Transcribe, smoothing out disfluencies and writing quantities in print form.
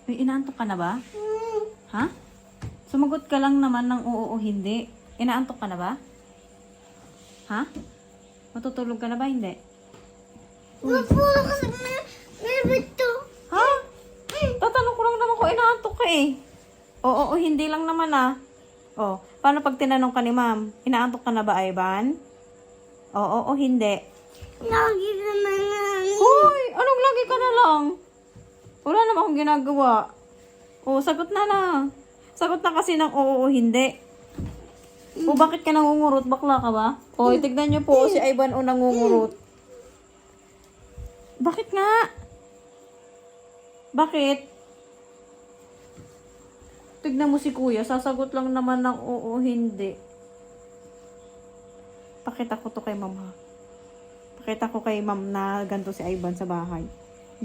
Uy, inaantok ka na ba? Ha? Sumagot ka lang naman ng oo o hindi. Inaantok ka na ba? Ha? Matutulog ka na ba? Hindi. Napulo ka sa to. Ha? Tatanong ko lang naman kung inaantok ka eh. Oo o hindi lang naman ah. Oh, paano pag tinanong ka ni ma'am? Inaantok ka na ba, Ivan? Oo o hindi. Lagi naman na. Hoy! Anong lagi ka na lang? Wala naman akong ginagawa. Oh, sagot na na. Sagot na kasi ng oo o hindi. O bakit ka nangungurot? Bakla ka ba? O, tignan niyo po si Ivan o nangungurot. Bakit nga? Bakit? Tignan mo si kuya, sasagot lang naman ng oo, hindi. Pakita ko to kay mama. Pakita ko kay ma'am na ganito si Ivan sa bahay.